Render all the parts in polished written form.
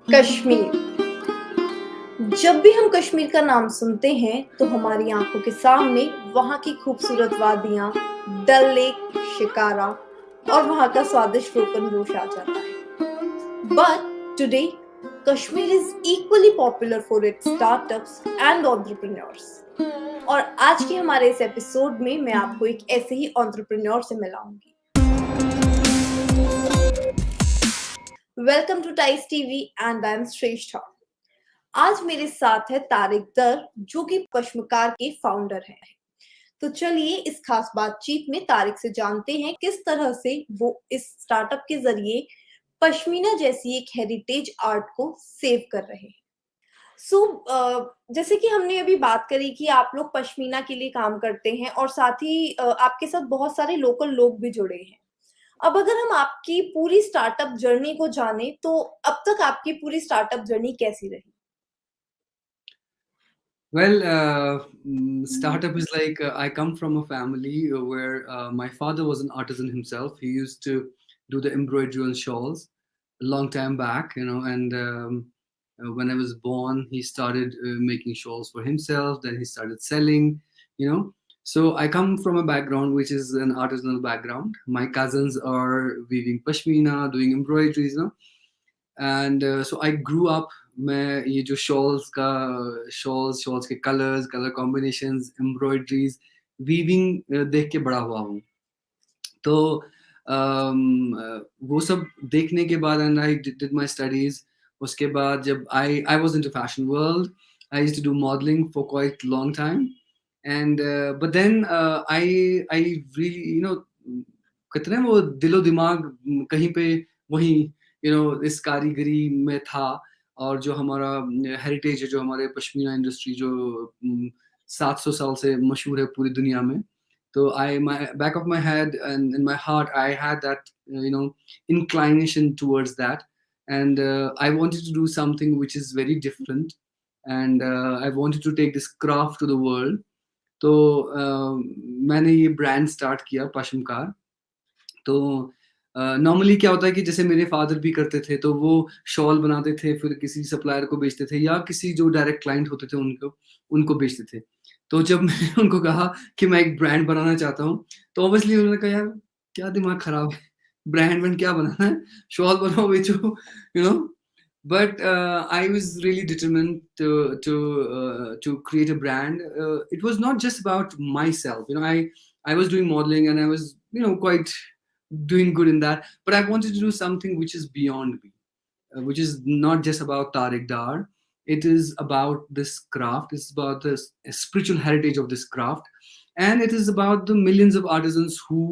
कश्मीर। जब भी हम कश्मीर का नाम सुनते हैं तो हमारी आंखों के सामने वहां की खूबसूरत वादियां, डल लेक, शिकारा और वहां का स्वादिष्ट रोगन जोश आ जाता है। But today Kashmir is equally popular for its startups and entrepreneurs. और आज के हमारे इस एपिसोड में मैं आपको एक ऐसे ही एंटरप्रेन्योर से मिलाऊंगी। Welcome to TICE TV and I am Shreshtha. आज मेरे साथ है तारिक दर, जो कि पश्मकार के फाउंडर हैं। तो चलिए इस खास बातचीत में तारिक से जानते हैं किस तरह से वो इस स्टार्टअप के जरिए पश्मीना जैसी एक हेरिटेज आर्ट को सेव कर रहे हैं। जैसे कि हमने अभी बात करी कि आप लोग पश्मीना के लिए काम करते हैं और साथ ही आपके साथ बहुत सारे लोकल लोग भी जुड़े हैं। अब अगर हम आपकी पूरी स्टार्टअप जर्नी को जाने तो अब तक आपकी पूरी स्टार्टअप जर्नी कैसी रही? Well, startup is like I come from a family where my father was an artisan himself. He used to do the embroidery on shawls a long time back, and when I was born, he started making shawls for himself. Then he started selling, you know. So I come from a background which is an artisanal background. My cousins are weaving pashmina, doing embroideries, and so I grew up. मैं ये जो shawls के colour combinations, embroideries, weaving देख के बड़ा हुआ हूँ। तो वो सब देखने के बाद and I did my studies. उसके बाद जब I was into fashion world, I used to do modelling for quite long time and but then I really कहते हैं वो दिलो दिमाग कहीं पे वहीं इस कारीगरी में था। और जो हमारा हेरिटेज है, जो हमारे पश्मीना इंडस्ट्री जो 700 साल से मशहूर है पूरी दुनिया में, तो I my back of my head and in my heart I had that inclination towards that, and I wanted to do something which is very different, and I wanted to take this craft to the world. तो मैंने ये brand start किया पश्मकार। तो normally क्या होता है कि जैसे मेरे फादर भी करते थे, तो वो शॉल बनाते थे, फिर किसी सप्लायर को बेचते थे या किसी जो डायरेक्ट क्लाइंट होते थे उनको बेचते थे। तो जब मैंने उनको कहा कि मैं एक ब्रांड बनाना चाहता हूँ, तो ऑब्वियसली उन्होंने कहा, यार क्या दिमाग खराब है, ब्रांड क्या बनाना है, शॉल बनाओ बेचो, you know. But I was really determined to create a brand. It was not just about myself, I was doing modeling and I was quite doing good in that, but I wanted to do something which is beyond me, which is not just about Tariq Dar. It is about this craft. It's about the spiritual heritage of this craft, and it is about the millions of artisans who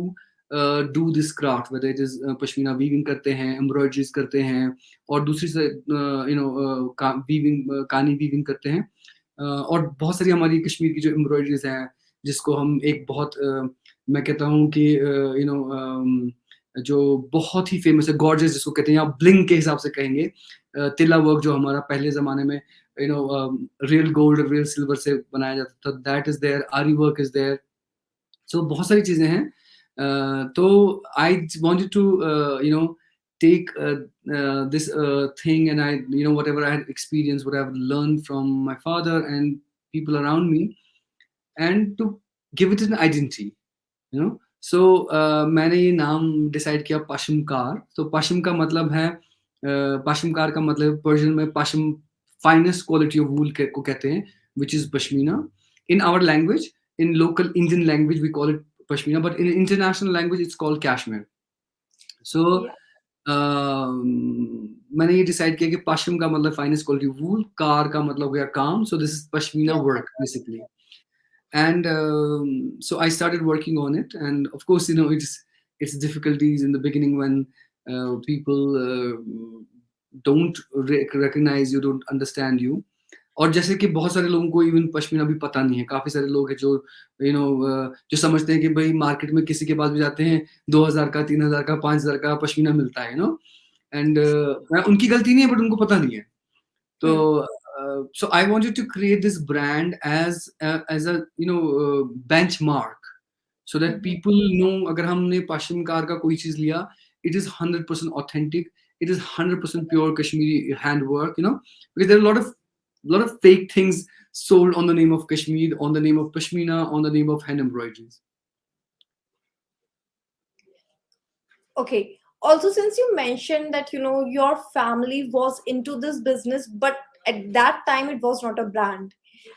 do this craft, whether it is pashmina weaving करते हैं, embroideries करते हैं, और दूसरी से weaving कानी weaving करते हैं, और बहुत सारी हमारी कश्मीर की जो embroideries हैं, जिसको हम एक बहुत मैं कहता हूँ कि जो बहुत ही फेमस है, गॉर्जियस जिसको कहते हैं, या ब्लिंग के हिसाब से कहेंगे, तिला वर्क जो हमारा पहले ज़माने में रियल गोल्ड, रियल सिल्वर से बनाया जाता था, that is there, aari work is there. So बहुत सारी चीज़ें हैं। तो I wanted to take this thing, and I whatever I had experienced, what I've learned from my father and people around me, and to give it an identity, so मैंने ये नाम decide किया पश्मकार। तो पश्म का मतलब है पश्मकार का मतलब पर्शियन में पश्म, फाइनेस्ट क्वालिटी ऑफ वूल को कहते हैं, which is pashmina in our language. In local Indian language we call it pashmina, but in international language it's called cashmere. So मैंने ये डिसाइड किया कि पश्म का मतलब फाइनेस्ट क्वालिटी वूल, कार का मतलब हो गया काम, so this is pashmina work basically. And so I started working on it, and of course it's difficulties in the beginning when people don't recognize you, don't understand you. और जैसे कि बहुत सारे लोगों को इवन पश्मीना भी पता नहीं है। काफ़ी सारे लोग हैं जो जो समझते हैं कि भाई मार्केट में किसी के पास भी जाते हैं 2000 का, 3000 का, 5000 का पश्मीना मिलता है, एंड उनकी गलती नहीं है, बट उनको पता नहीं है। तो so I wanted to create this brand as a benchmark, so that people know अगर हमने पाशिमकार का कोई चीज लिया, it is 100% authentic, it is 100% pure Kashmiri handwork, because there are a lot of fake things sold on the name of Kashmir, on the name of Pashmina, on the name of hand embroideries. Okay. Also, since you mentioned that, your family was into this business, but at that time it was not a brand.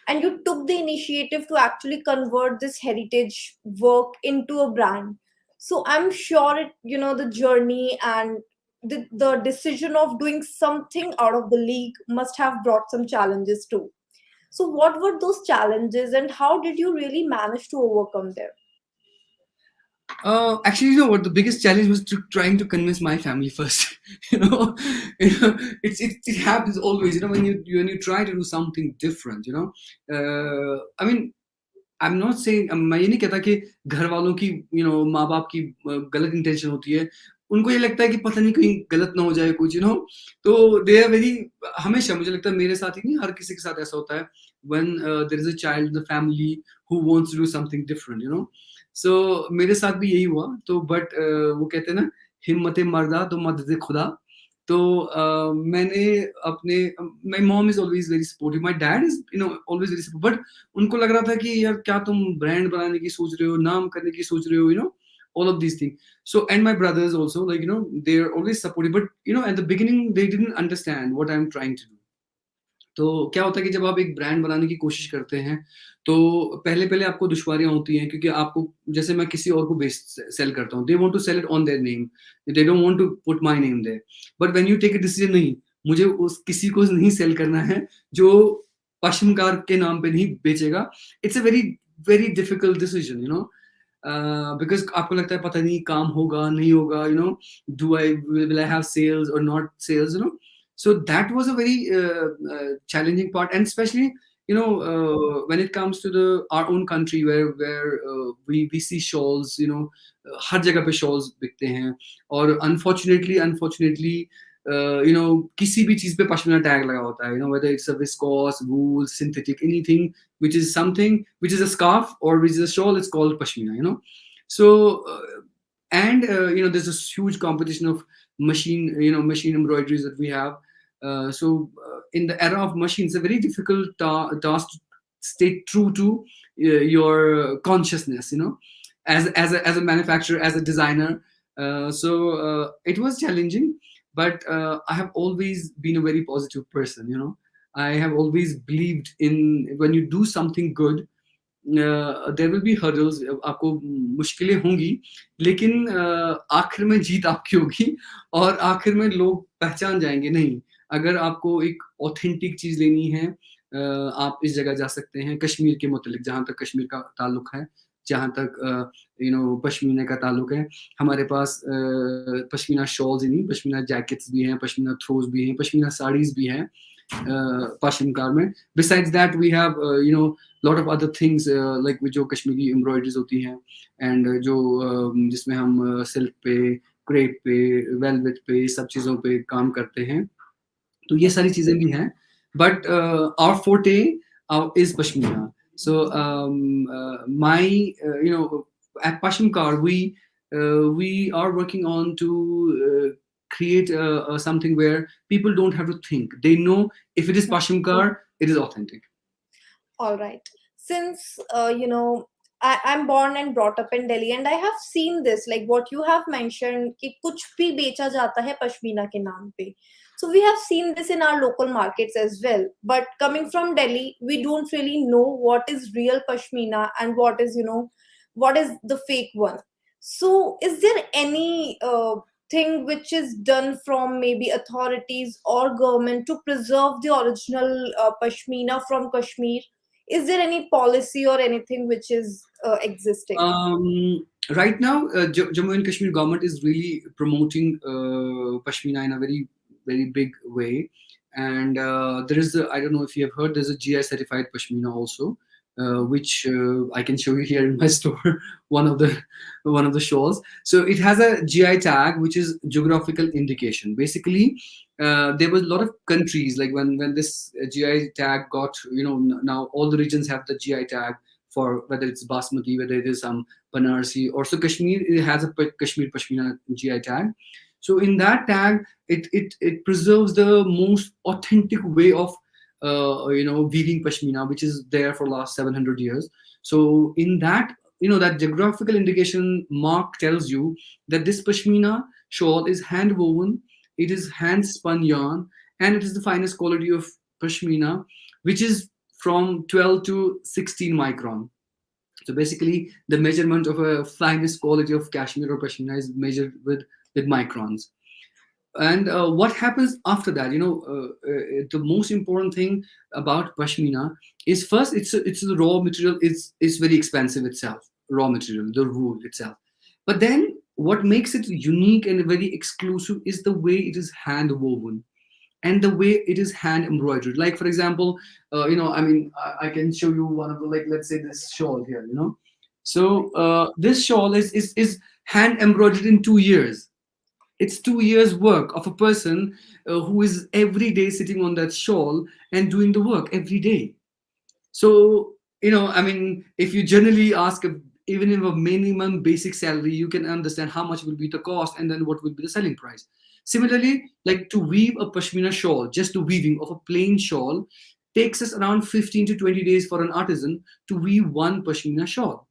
And you took the initiative to actually convert this heritage work into a brand. So I'm sure the journey and the decision of doing something out of the league must have brought some challenges too. So what were those challenges and how did you really manage to overcome them? Actually, you know what? The biggest challenge was trying to convince my family first. you know, it happens always. When you try to do something different. I mean, I'm not saying मैं ये नहीं कहता कि घर वालों की माँ बाप की गलत इंटेंशन होती है, उनको ये लगता है कि पता नहीं कहीं गलत ना हो जाए कुछ तो दे आर वेरी, हमेशा मुझे लगता है मेरे साथ ही नहीं हर किसी के साथ ऐसा होता है when there is a child in the family who wants to do something different. So मेरे साथ भी यही हुआ तो बट वो कहते हैं ना हिम्मत मर्दा तो मदद खुदा तो मैंने अपने my mom is always very supportive, my dad is always very supportive, but उनको लग रहा था कि यार क्या तुम ब्रांड बनाने की सोच रहे हो, नाम करने की सोच रहे हो, all of these things. So and my brothers also, like they're always supportive, but at the beginning they didn't understand what I'm trying to do. तो क्या होता है कि जब आप एक ब्रांड बनाने की कोशिश करते हैं तो पहले पहले आपको दुश्वारियां होती हैं क्योंकि आपको, जैसे मैं किसी और को सेल करता हूँ, they want to sell it on their name, they don't want to put my name there, but when you take a decision, नहीं मुझे उस किसी को नहीं सेल करना है जो पश्मकार के नाम पे नहीं बेचेगा, it's a very very difficult decision, because आपको लगता है पता नहीं काम होगा नहीं होगा, do I will I have sales और not sales, so that was a very challenging part, and especially when it comes to our own country where we see shawls, हर जगह पे shawls बिकते हैं और unfortunately किसी भी चीज पे पश्मीना टैग लगा होता है, whether it's a viscose, wool, synthetic, anything which is something which is a scarf or which is a shawl, it's called pashmina. So and there's this huge competition of machine embroideries that we have. So in the era of machines, it's a very difficult task to stay true to your consciousness, as a manufacturer, as a designer. So it was challenging, but I have always been a very positive person. I have always believed in when you do something good, there will be hurdles, आपको मुश्किलें होंगी, लेकिन आखिर में जीत आपकी होगी और आखिर में लोग पहचान जाएंगे। नहीं, अगर आपको एक ऑथेंटिक चीज लेनी है, आप इस जगह जा सकते हैं कश्मीर के मुतालिक, जहाँ तक कश्मीर का ताल्लुक है, जहाँ तक पश्मीना का ताल्लुक है। हमारे पास पश्मीना शॉल्स ही नहीं, पश्मीना जैकेट्स भी हैं, पश्मीना थ्रोज भी हैं, पश्मीना साड़ीज भी हैं Pashmkaar में। Besides that we have lot of other things like जो कश्मीरी एम्ब्रॉयडरीज होती हैं एंड जो जिसमें हम सिल्क पे, क्रेप पे, वेलवेट पे, सब चीज़ों पे काम करते हैं, तो ये सारी चीज़ें भी हैं, but our forte is Pashmina. So my at Pashmkaar we are working on to create something where people don't have to think. They know if it is Pashmkaar, it is authentic. All right. Since I'm born and brought up in Delhi, and I have seen this, like what you have mentioned, कि कुछ भी बेचा जाता है पश्मीना के नाम पे. So we have seen this in our local markets as well. But coming from Delhi, we don't really know what is real pashmina and what is the fake one. So is there any thing which is done from maybe authorities or government to preserve the original pashmina from Kashmir? Is there any policy or anything which is existing? Right now, Jammu and Kashmir government is really promoting Pashmina in a very, very big way. And there is I don't know if you have heard, there's a GI certified Pashmina also, which I can show you here in my store, one of the shawls. So it has a GI tag, which is geographical indication. Basically, there was a lot of countries, like when this GI tag got, now all the regions have the GI tag for whether it's basmati, whether it is some Banarsi, or so Kashmir, it has a Kashmir Pashmina GI tag. So in that tag, it preserves the most authentic way of weaving Pashmina, which is there for last 700 years. So in that, that geographical indication mark tells you that this Pashmina shawl is hand woven, it is hand spun yarn, and it is the finest quality of Pashmina, which is from 12 to 16 micron. So basically, the measurement of a finest quality of cashmere or Pashmina is measured with microns. And what happens after that? The most important thing about Pashmina is, first, it's the raw material. It's very expensive itself, raw material, the wool itself. But then what makes it unique and very exclusive is the way it is hand woven and the way it is hand embroidered. Like, for example, I can show you one of the, like, let's say this shawl here. So this shawl is hand embroidered in 2 years. It's 2 years work of a person who is every day sitting on that shawl and doing the work every day. So, if you generally ask, even in a minimum basic salary, you can understand how much will be the cost and then what will be the selling price. Similarly, like to weave a Pashmina shawl, just the weaving of a plain shawl takes us around 15 to 20 days for an artisan to weave one Pashmina shawl.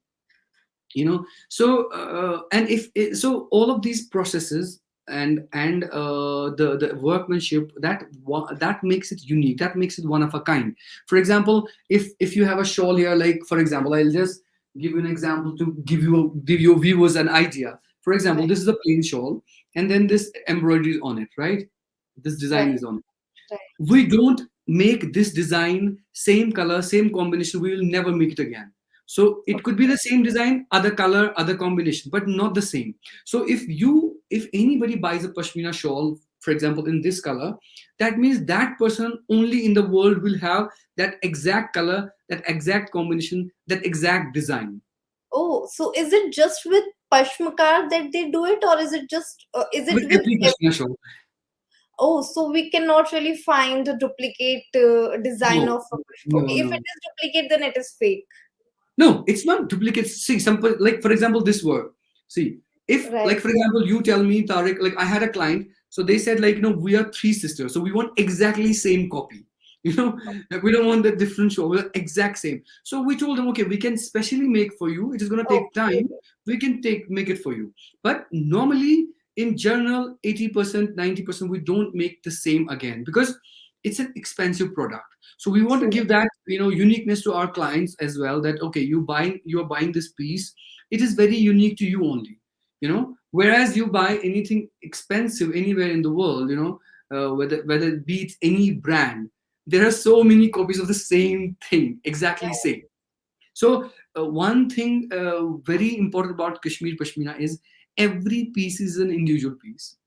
So and if so all of these processes and the workmanship, that makes it unique, that makes it one of a kind. For example, if you have a shawl here, like, for example, I'll just give you an example to give your viewers an idea. For example, Right, this is a plain shawl, and then this embroidery is on it, right? This design right, is on it. right. We don't make this design same color, same combination, we will never make it again. So it could be the same design, other color, other combination, but not the same. So if anybody buys a Pashmina shawl, for example, in this color, that means that person only in the world will have that exact color, that exact combination, that exact design. Oh, so is it just with Pashmkaar that they do it, or is it With with every Pashmina shawl. Oh, so we cannot really find a duplicate design No, of a no, Okay, if it no. is duplicate, then it is fake. No, it's not duplicates. See, some, like, for example, this word. See, if, Right. like, for example, you tell me, Tariq, like, I had a client, so they said, like, we are three sisters, so we want exactly same copy. Like, we don't want the different show, we're exact same. So we told them, okay, we can specially make for you. It is gonna take Okay. time. We can make it for you. But normally, in general, 80%, 90%, we don't make the same again because it's an expensive product. So we want to True. give that uniqueness to our clients as well, that okay, you are buying this piece, it is very unique to you only. Whereas you buy anything expensive anywhere in the world, whether it be it any brand, there are so many copies of the same thing, exactly Right. same. So one thing very important about Kashmir Pashmina is every piece is an individual piece.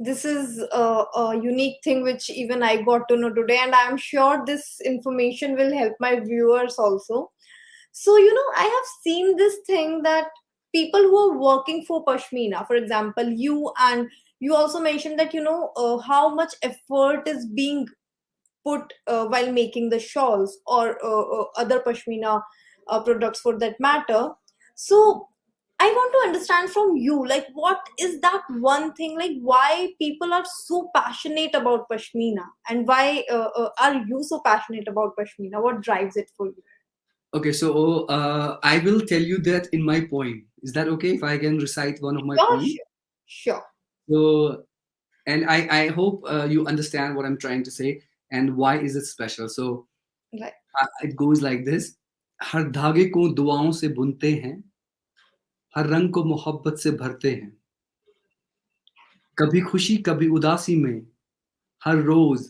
This is a unique thing which even I got to know today, and I'm sure this information will help my viewers also. So, I have seen this thing that people who are working for Pashmina, for example, you also mentioned that, how much effort is being put while making the shawls or other Pashmina products for that matter. So, I want to understand from you, like, what is that one thing, like, why people are so passionate about Pashmina, and why are you so passionate about Pashmina? What drives it for you? Okay, so I will tell you that in my poem. Is that okay if I can recite one of my Sure, poems? sure, sure. So, and I hope you understand what I'm trying to say and why is it special. So Right. it goes like this. हर धागे को दुआओं से बुनते हैं, हर रंग को मोहब्बत से भरते हैं, कभी खुशी कभी उदासी में, हर रोज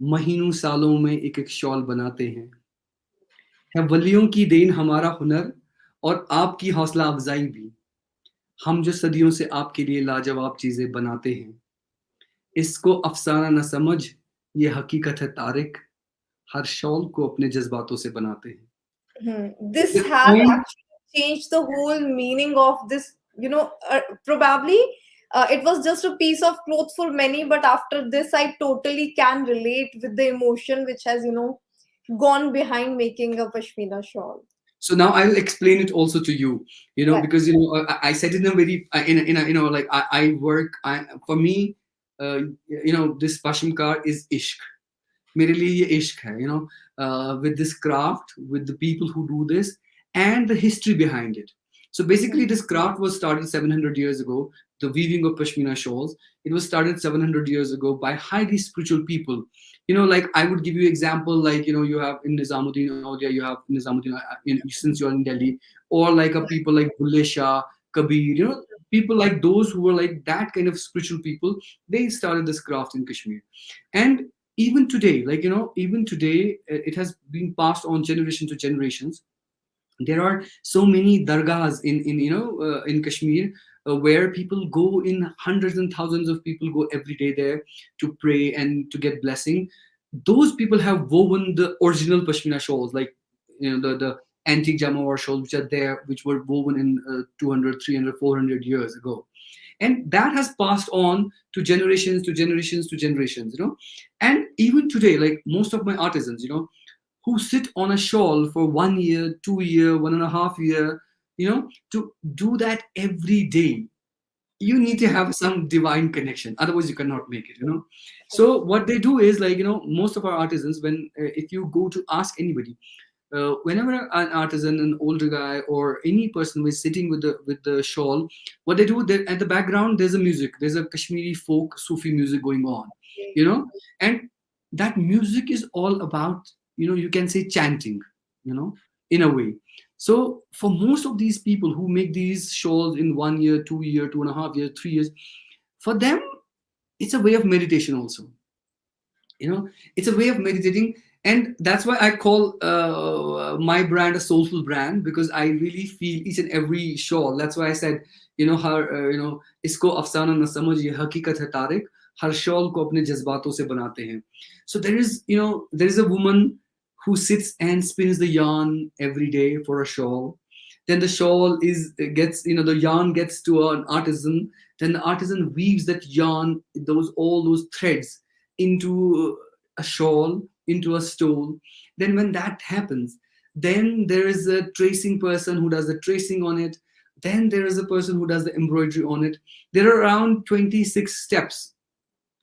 महीनों सालों में एक एक शॉल बनाते हैं, है वलियों की देन हमारा हुनर और आपकी हौसला अफजाई भी, हम जो सदियों से आपके लिए लाजवाब चीजें बनाते हैं, इसको अफसाना न समझ, ये हकीकत है तारिक, हर शॉल को अपने जज्बातों से बनाते हैं. This This has poem, actually changed the whole meaning of this. Probably it was just a piece of cloth for many, but after this, I totally can relate with the emotion which has, gone behind making a Pashmina shawl. So now I'll explain it also to you, Right. because I said in a very in a like I work. For me, this Pashmkaar is ishq. मेरे लिए ये इश्क है, with this craft, with the people who do this, and the history behind it. So basically, this craft was started 700 years ago. The weaving of Pashmina shawls, it was started 700 years ago by highly spiritual people. Like I would give you example, like you have in Nizamuddin Aulia, you have Nizamuddin since you're in Delhi, or like a people like Bulle Shah, Kabir, people like those who were like that kind of spiritual people. They started this craft in Kashmir, and even today, even today, it has been passed on generation to generations. There are so many dargahs in Kashmir, where people go in hundreds and thousands of people go every day there to pray and to get blessing. Those people have woven the original Pashmina shawls, like the antique Jamawar shawls, which are there, which were woven in 200, 300, 400 years ago, and that has passed on to generations to generations to generations. And even today, like most of my artisans, who sit on a shawl for 1 year, 2 year, 1.5 year, to do that every day. You need to have some divine connection, otherwise you cannot make it. So what they do is, like, most of our artisans, when if you go to ask anybody, whenever an artisan, an older guy, or any person who is sitting with the shawl, what they do, at the background there's a music, there's a Kashmiri folk Sufi music going on, Okay. you know, and that music is all about, you can say chanting, in a way. So for most of these people who make these shawls in 1 year, 2 year, 2.5 years, 3 years, for them it's a way of meditation also. It's a way of meditating, and that's why I call my brand a soulful brand, because I really feel each and every shawl. That's why I said, her isko afsana na samajh, ye hakikat hai Tariq, her shawl को अपने जज्बातों से बनाते हैं. So there is a woman who sits and spins the yarn every day for a shawl. Then the shawl is gets the yarn gets to an artisan. Then the artisan weaves that yarn, those all those threads, into a shawl, into a stole. Then when that happens, then there is a tracing person who does the tracing on it. Then there is a person who does the embroidery on it. There are around 26 steps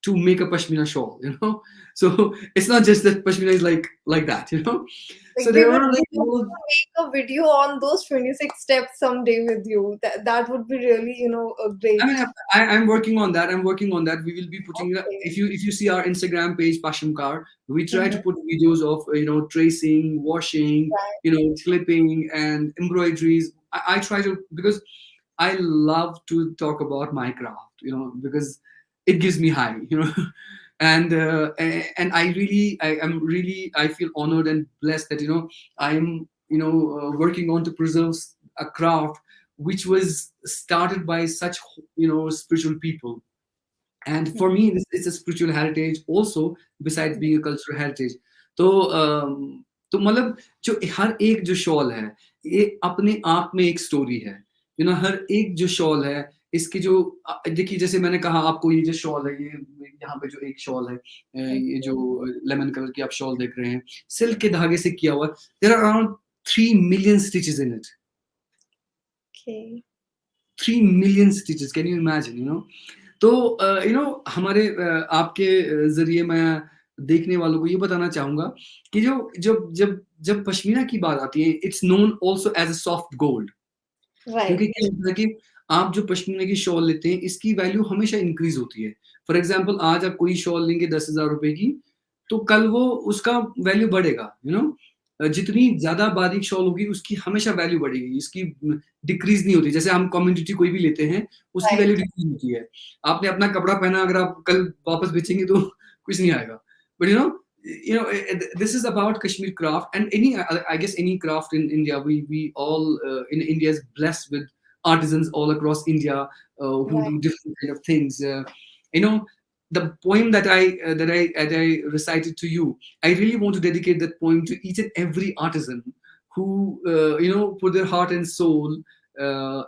to make a Pashmina shawl. So it's not just that Pashmina is like that. Like So we there would are like love to make a video on those 26 steps someday with you. That would be really, I mean, great. I'm working on that. I'm working on that. We will be putting Okay. if you see our Instagram page, Pashmkaar, we try to Mm-hmm. put videos of tracing, washing, Right. clipping, and embroideries. I try to, because I love to talk about my craft, because it gives me high, and I feel honored and blessed that I am working on to preserve a craft which was started by such spiritual people. And for me, it's a spiritual heritage also, besides being a cultural heritage. तो तो मतलब जो हर एक जो shawl है, ये अपने आप में एक स्टोरी है. हर एक जो शॉल है, इसकी जो देखिए, जैसे मैंने कहा आपको, ये जो शॉल है, ये यहाँ पे जो एक शॉल है, ये जो लेमन कलर की आप शॉल देख रहे हैं, सिल्क के धागे से किया हुआ. There are around 3 million stitches in it. Okay. 3 million stitches, can you imagine? तो हमारे आपके जरिए मैं देखने वालों को ये बताना चाहूंगा कि जो जब जब जब पश्मीना की बात आती है, it's known also as a soft gold. Right. क्योंकि क्या होता है कि आप जो पश्मीना की शॉल लेते हैं, इसकी वैल्यू हमेशा इंक्रीज होती है. फॉर एग्जाम्पल, आज आप कोई शॉल लेंगे 10,000 रुपए की, तो कल वो उसका वैल्यू बढ़ेगा. जितनी ज्यादा बारीक शॉल होगी, उसकी हमेशा वैल्यू बढ़ेगी, इसकी डिक्रीज नहीं होती. जैसे हम कम्युनिटी कोई भी लेते हैं, उसकी Right. वैल्यू डिक्रीज होती है. आपने अपना कपड़ा पहना, अगर आप कल वापस बेचेंगे तो कुछ नहीं आएगा. But this is about Kashmir craft, and I guess any craft in India. We all in India is blessed with artisans all across India, who Right. do different kind of things. You know, the poem that I recited to you, I really want to dedicate that poem to each and every artisan who put their heart and soul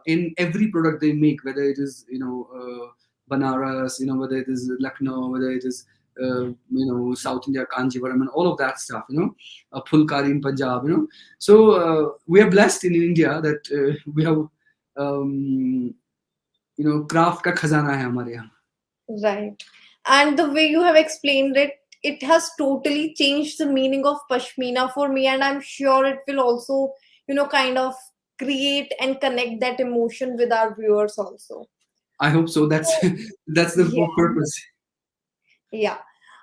in every product they make, whether it is Banaras, whether it is Lucknow, whether it is South India, Kanjivaram, and all of that stuff. Phulkari in Punjab. So we are blessed in India that we have craft का खजाना है हमारे यहाँ. Right. And the way you have explained it, it has totally changed the meaning of Pashmina for me, and I'm sure it will also, kind of create and connect that emotion with our viewers also. I hope so. That's So, that's the yeah, purpose. yeah.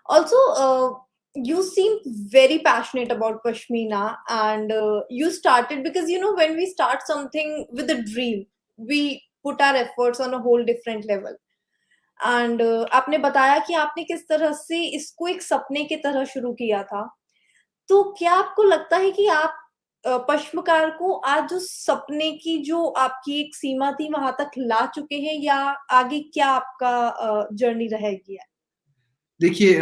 Also, you seem very passionate about Pashmina, and you started because, when we start something with a dream, we put our efforts on a whole different level. And आपने बताया कि आपने किस तरह से इसको एक सपने की तरह शुरू किया था। तो क्या आपको लगता है कि आप पश्मकार को आज जो सपने की जो आपकी एक सीमा थी वहाँ तक ला चुके हैं या आगे क्या आपका जर्नी रहेगी? देखिए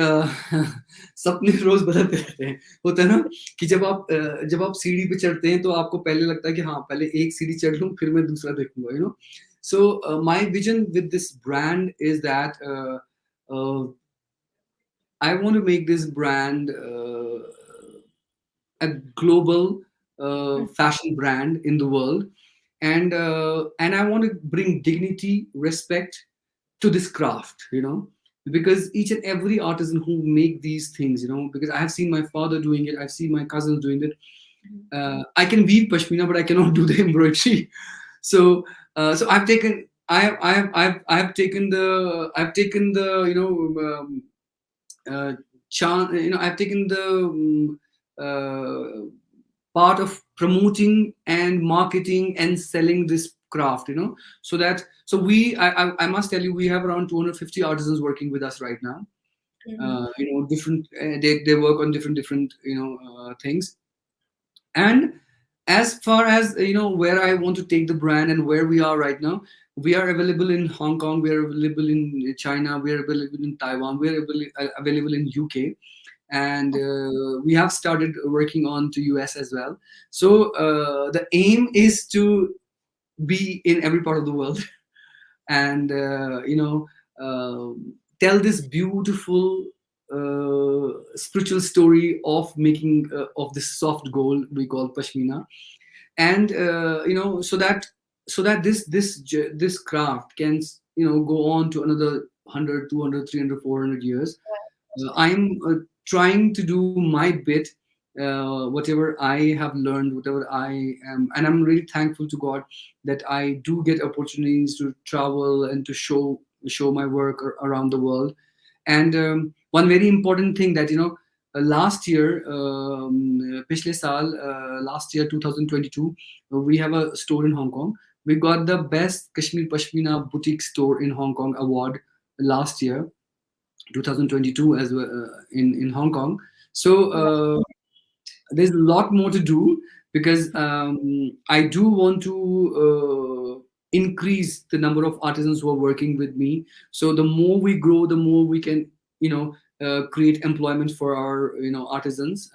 सपने रोज बदलते रहते हैं. होता है ना कि जब आप सीढ़ी पे चढ़ते हैं तो आपको पहले लगता है कि हाँ पहले एक सीढ़ी चढ़ लूं फिर मैं दूसरा देखूंगा. So my vision with this brand is that I want to make this brand a global hmm, fashion brand in the world, and I want to bring dignity, respect to this craft. Because each and every artisan who make these things, because I have seen my father doing it, I've seen my cousins doing it. Hmm, I can weave pashmina, but I cannot do the embroidery. So I've taken. I've taken the I've taken the part of promoting and marketing and selling this craft. I must tell you, we have around 250 artisans working with us right now. Hmm, Different they work on different things. And as far as where I want to take the brand and where we are right now, we are available in Hong Kong, we are available in China, we are available in Taiwan, we are available in UK, and we have started working on to US as well. So the aim is to be in every part of the world and tell this beautiful spiritual story of making of this soft gold we call pashmina. And so that this craft can go on to another 100, 200, 300, 400 years. I'm trying to do my bit, whatever I have learned, whatever I am, and I'm really thankful to God that I do get opportunities to travel and to show my work around the world. And one very important thing that last year, पिछले साल, last year 2022, we have a store in Hong Kong. We got the best Kashmir Pashmina boutique store in Hong Kong award last year, 2022 as well, in Hong Kong. So there's a lot more to do because I do want to increase the number of artisans who are working with me. So the more we grow, the more we can create employment for our artisans.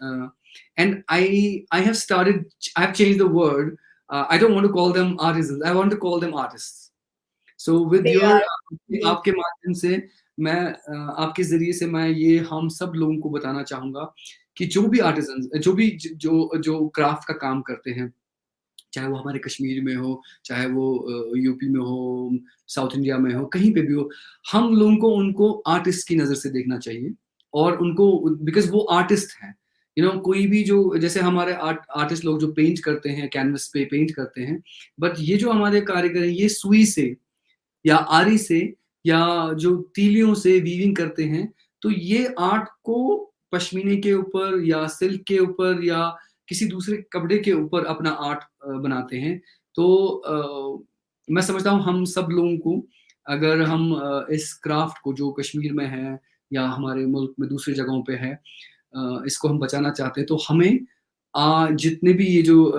And I have started. I have changed the word. I don't want to call them artisans. I want to call them artists. So with They your are great. आपके माध्यम से मैं आपके ज़रिए से मैं ये हम सब लोगों को बताना चाहूँगा कि जो भी आर्टिज़न्स जो भी जो जो क्राफ्ट का काम करते हैं, चाहे वो हमारे कश्मीर में हो, चाहे वो यूपी में हो, साउथ इंडिया में हो, कहीं पे भी हो, हम लोगों को उनको आर्टिस्ट की नज़र से देखना चाहिए और उनको बिकॉज़ वो आर्टिस्ट हैं। कोई भी जो जैसे हमारे आर्टिस्ट लोग जो पेंट करते हैं, कैनवस पे पेंट करते हैं, बट ये जो हमारे कारीगर हैं, ये सुई से या आरी से या जो तीलियों से वीविंग करते हैं, तो ये आर्ट को पश्मीने के ऊपर या सिल्क के ऊपर या किसी दूसरे कपड़े के ऊपर अपना आर्ट बनाते हैं। तो मैं समझता हूँ हम सब लोगों को अगर हम इस क्राफ्ट को जो कश्मीर में है या हमारे मुल्क में दूसरी जगहों पे है, इसको हम बचाना चाहते हैं, तो हमें जितने भी ये जो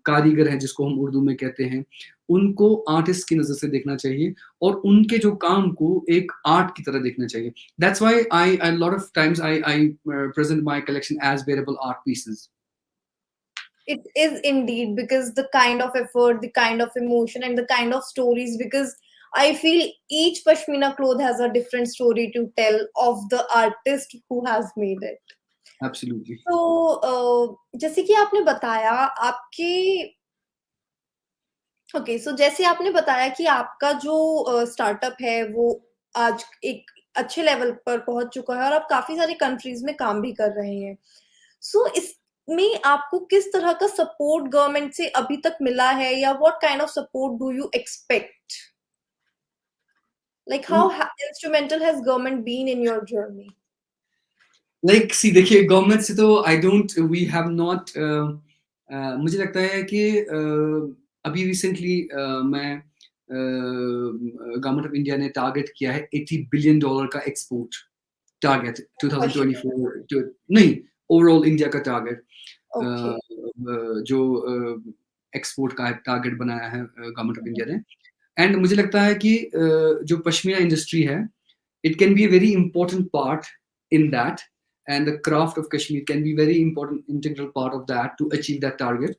कारीगर हैं जिसको हम उर्दू में कहते हैं, उनको आर्टिस्ट की नज़र से देखना चाहिए और उनके जो काम को एक आर्ट की तरह देखना चाहिए. That's why I a lot of times I present my collection as wearable art pieces. It is indeed because the kind of effort, the kind of emotion, and the kind of stories. Because I feel each pashmina cloth has a different story to tell of the artist who has made it. Absolutely. जैसे कि आपने बताया आपके okay, सो जैसे आपने बताया कि आपका जो स्टार्टअप है वो आज एक अच्छे लेवल पर पहुंच चुका है और आप काफी सारी कंट्रीज में काम भी कर रहे हैं। सो इसमें आपको किस तरह का सपोर्ट गवर्नमेंट से अभी तक मिला है या what kind of support do you expect? Like how तो instrumental has government been in your journey? Like see देखिए, गवर्नमेंट से तो I don't we have not मुझे लगता है कि अभी रिसेंटली मैं गवर्नमेंट ऑफ इंडिया ने टारगेट किया है $80 बिलियन का एक्सपोर्ट टारगेट पश्मीना। 2024 नहीं, ओवरऑल इंडिया का टारगेट ओके। जो एक्सपोर्ट का टारगेट बनाया है गवर्नमेंट ऑफ इंडिया ने। एंड मुझे लगता है कि जो पश्मीना इंडस्ट्री है, it can be a very important part in that, and the craft of Kashmir can be very important integral part of that to achieve that target.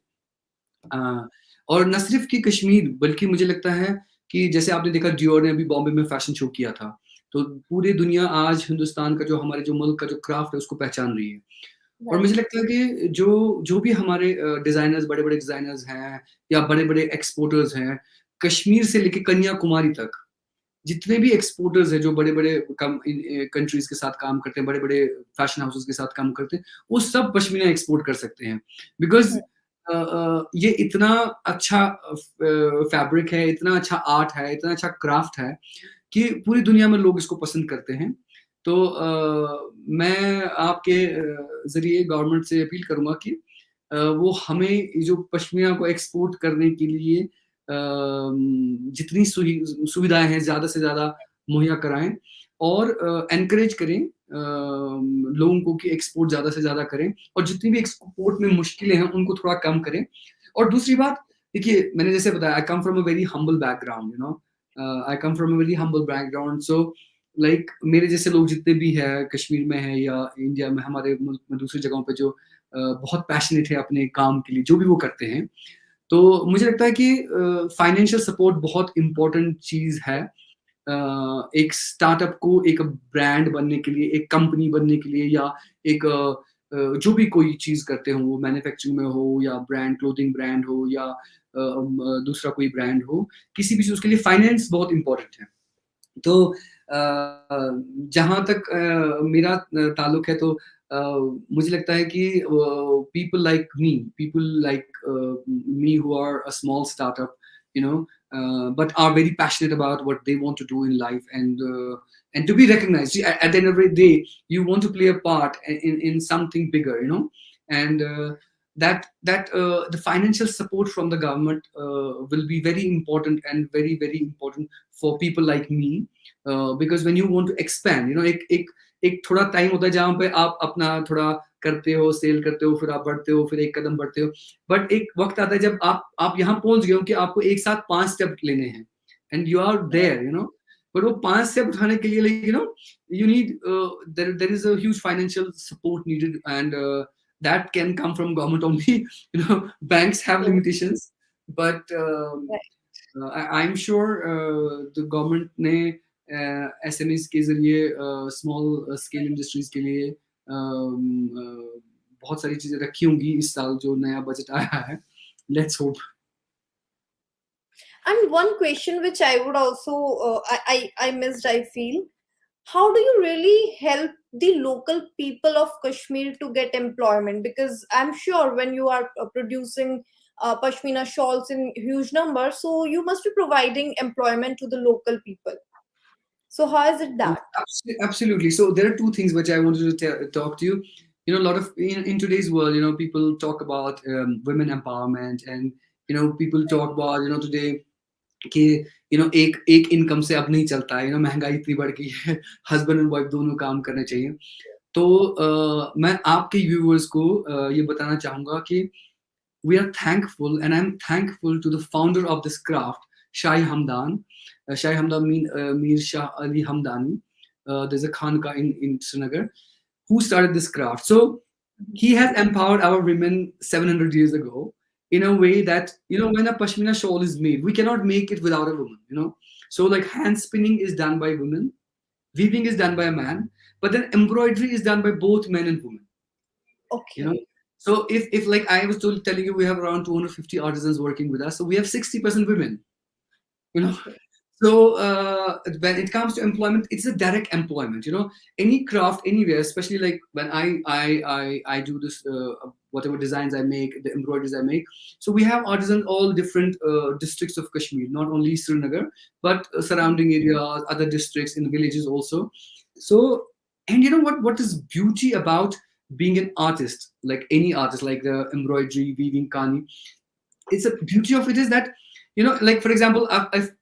और न सिर्फ कि कश्मीर, बल्कि मुझे लगता है कि जैसे आपने देखा डियोर ने अभी बॉम्बे में फैशन शो किया था, तो पूरी दुनिया आज हिंदुस्तान का जो हमारे जो मुल्क का जो क्राफ्ट है उसको पहचान रही है। और मुझे राइट। लगता है कि जो जो भी हमारे डिजाइनर्स, बड़े-बड़े डिजाइनर्स हैं या बड़े-बड़े एक्सपोर्टर्स हैं, कश्मीर से लेके कन्याकुमारी तक जितने भी एक्सपोर्टर्स हैं जो बड़े-बड़े कंट्रीज के साथ काम करते हैं, बड़े-बड़े फैशन हाउसेस के साथ काम करते हैं, वो सब पश्मीना एक्सपोर्ट कर सकते हैं। बिकॉज़ ये इतना अच्छा फैब्रिक है, इतना अच्छा आर्ट है, इतना अच्छा क्राफ्ट है कि पूरी दुनिया में लोग इसको पसंद करते हैं। तो मैं आपके ज़रिए गवर्नमेंट से अपील करूँगा कि वो हमें ये जो पश्मीना को एक्सपोर्ट करने के लिए जितनी सुविधाएँ हैं ज़्यादा से ज़्यादा मुहैया कराएँ और एनकरेज करें लोगों को कि एक्सपोर्ट ज़्यादा से ज़्यादा करें और जितनी भी एक्सपोर्ट में मुश्किलें हैं उनको थोड़ा कम करें। और दूसरी बात देखिए, मैंने जैसे बताया, I come from a very humble background, you know, I come from a very humble background. So like मेरे जैसे लोग जितने भी हैं कश्मीर में हैं या इंडिया में, हमारे मुल्क में दूसरी जगहों पे जो बहुत पैशनेट है अपने काम के लिए, जो भी वो करते हैं, तो मुझे लगता है कि फाइनेंशियल सपोर्ट बहुत इम्पोर्टेंट चीज़ है। एक स्टार्टअप को एक ब्रांड बनने के लिए, एक कंपनी बनने के लिए या एक जो भी कोई चीज़ करते हो, वो मैन्युफैक्चरिंग में हो या ब्रांड, क्लोथिंग ब्रांड हो या दूसरा कोई ब्रांड हो, किसी भी चीज़ उसके लिए फाइनेंस बहुत इम्पोर्टेंट है। तो जहाँ तक मेरा ताल्लुक है, तो मुझे लगता है कि people like me who are a small startup, you know, but are very passionate about what they want to do in life, and to be recognized. See, at the end of the day, you want to play a part in something bigger, you know, and the financial support from the government will be very important and very important for people like me, because when you want to expand, you know, एक थोड़ा time होता है जहाँ पे आप अपना थोड़ा करते हो, सेल करते हो, फिर आप बढ़ते हो, फिर एक कदम बढ़ते हो। बट एक वक़्त आता है जब आप यहाँ पहुँच गए हो कि आपको एक साथ 5 स्टेप लेने हैं, and you are there, you know. But वो 5 स्टेप उठाने के लिए, like, you know, you need there is a huge financial support needed, and that can come from government only. You know, banks have limitations, but I'm sure the government ने SMEs के ज़रिए small scale industries के लिए बहुत सारी चीज़ें रखी होंगी इस साल जो नया बजट आया है। Let's hope. And one question which I would also I missed, I feel, how do you really help the local people of Kashmir to get employment? Because I'm sure when you are producing pashmina shawls in huge numbers, so you must be providing employment to the local people. So how is it that? Absolutely. So there are two things which I wanted to talk to you. You know, a lot of in today's world, you know, people talk about women empowerment, and you know, people talk about, you know, today कि you know एक एक income से अब नहीं चलता है, you know, महंगाई इतनी बढ़ गई है, हस्बैंड एंड वाइफ दोनों काम करने चाहिए। तो मैं आपके व्यूअर्स को ये बताना चाहूँगा कि we are thankful, and I'm thankful to the founder of this craft, Shai Hamdan. Shai Hamdan means Shah Ali Hamdani. There's a khanka in Srinagar who started this craft. So he has empowered our women 700 years ago in a way that, you know, when a pashmina shawl is made, we cannot make it without a woman, you know. So like hand spinning is done by women, weaving is done by a man, but then embroidery is done by both men and women. You know, Okay. so if like I was telling you, we have around 250 artisans working with us, so we have 60% women. You know, Okay. so when it comes to employment, it's a direct employment. You know, any craft anywhere, especially like when I do this, whatever designs I make, the embroideries I make. So we have artisans all different districts of Kashmir, not only Srinagar, but surrounding areas, other districts in villages also. So, and you know what is beauty about being an artist, like any artist, like the embroidery, weaving, kani, it's a beauty of it is that, you know, like for example,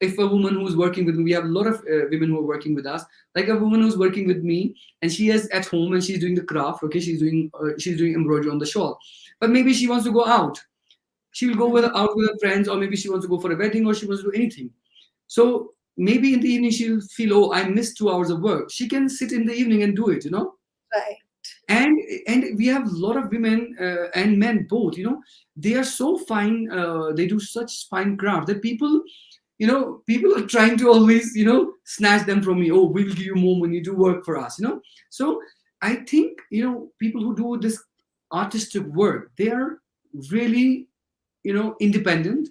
if a woman who's working with me, we have a lot of women who are working with us, like a woman who's working with me and she is at home and she's doing the craft, okay, she's doing embroidery on the shawl, but maybe she wants to go out, she will go Mhm. out with her friends, or maybe she wants to go for a wedding, or she wants to do anything. So maybe in the evening she'll feel, oh, I missed 2 hours of work, she can sit in the evening and do it, you know. Right. And we have a lot of women and men both, you know, they are so fine, they do such fine craft that people, you know, people are trying to always, you know, snatch them from me. Oh, we will give you more money, do work for us, you know. So I think, you know, people who do this artistic work, they are really, you know, independent,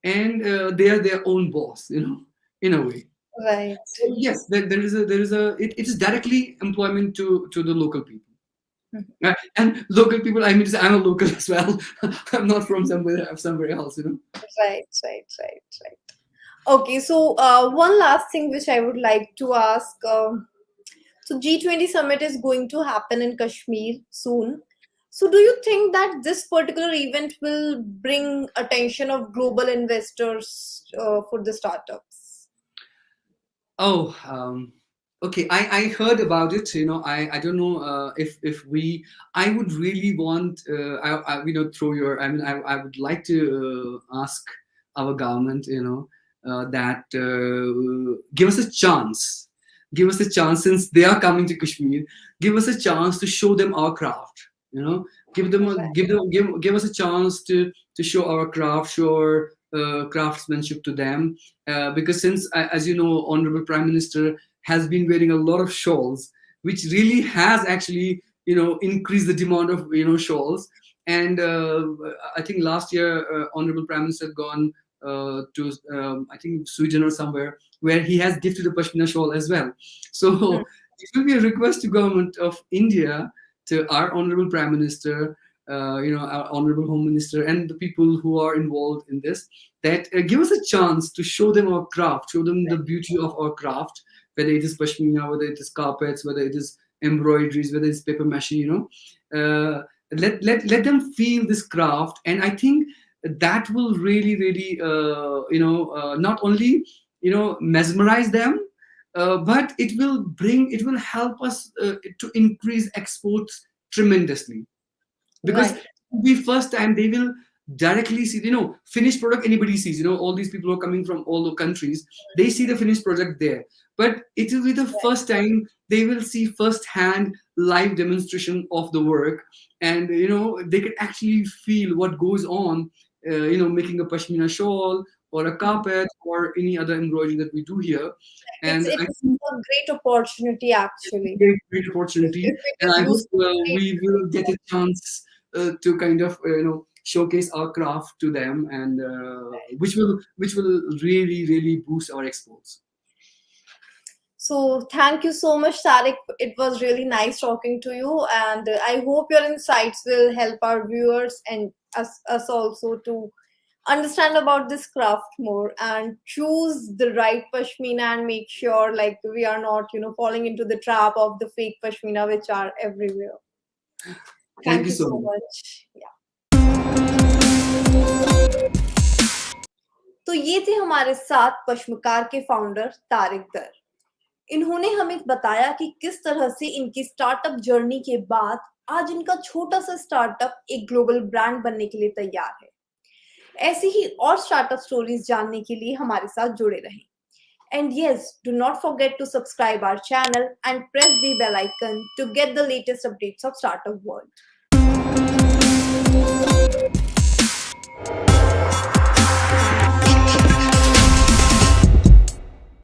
and they are their own boss, you know, in a way. Right. So yes, there is a it is directly employment to the local people. Mhm. And local people, I mean, to say I'm a local as well. I'm not from somewhere else, you know. Right. Right. Right. Right. Okay. So, one last thing which I would like to ask. So G20 summit is going to happen in Kashmir soon. So do you think that this particular event will bring attention of global investors for the startups? Oh, okay. I heard about it. You know, I don't know if we. I would really want. I you know through your. I mean, I would like to ask our government. You know, that give us a chance. Give us a chance, since they are coming to Kashmir. Give us a chance to show them our craft. You know, Right. give us a chance to show our craft, show our craftsmanship to them, because since, as you know, honorable prime minister has been wearing a lot of shawls, which really has actually, you know, increased the demand of, you know, shawls. And I think last year, honorable prime minister had gone to I think Sweden or somewhere, where he has gifted a pashmina shawl as well. So Hmm. it will be a request to government of India, to our honorable prime minister, you know, our honorable home minister, and the people who are involved in this, that give us a chance to show them our craft, show them the beauty of our craft, whether it is pashmina, whether it is carpets, whether it is embroideries, whether it's paper mache, you know. Let them feel this craft, and I think that will really, really, you know, not only, you know, mesmerize them, but it will help us to increase exports tremendously, because Right. it will be first time they will directly see, you know, finished product anybody sees, you know, all these people who are coming from all the countries, they see the finished product there, but it will be the first time they will see first hand live demonstration of the work, and you know, they can actually feel what goes on, you know, making a pashmina shawl or a Mhm. carpet or any other embroidery that we do here. And I It's think a great opportunity actually. great, great opportunity, If it and is I hope used we will get a chance to kind of, you know, showcase our craft to them, and which will really, really boost our exports. so thank you so much, Tariq. It was really nice talking to you, and I hope your insights will help our viewers and us also to understand about this craft more and choose the right pashmina and make sure like we are not falling into the trap of the fake pashmina which are everywhere. Thank Thank you you so so much. much. Yeah. तो ये थे हमारे साथ पश्मकार के founder Tariq दर। इन्होंने हमें बताया कि किस तरह से इनकी स्टार्टअप जर्नी के बाद आज इनका छोटा सा स्टार्टअप एक ग्लोबल ब्रांड बनने के लिए तैयार है। ऐसी ही और स्टार्टअप स्टोरीज जानने के लिए हमारे साथ जुड़े रहें। And yes, do not forget to subscribe our channel and press the bell icon to get the latest updates of Startup World.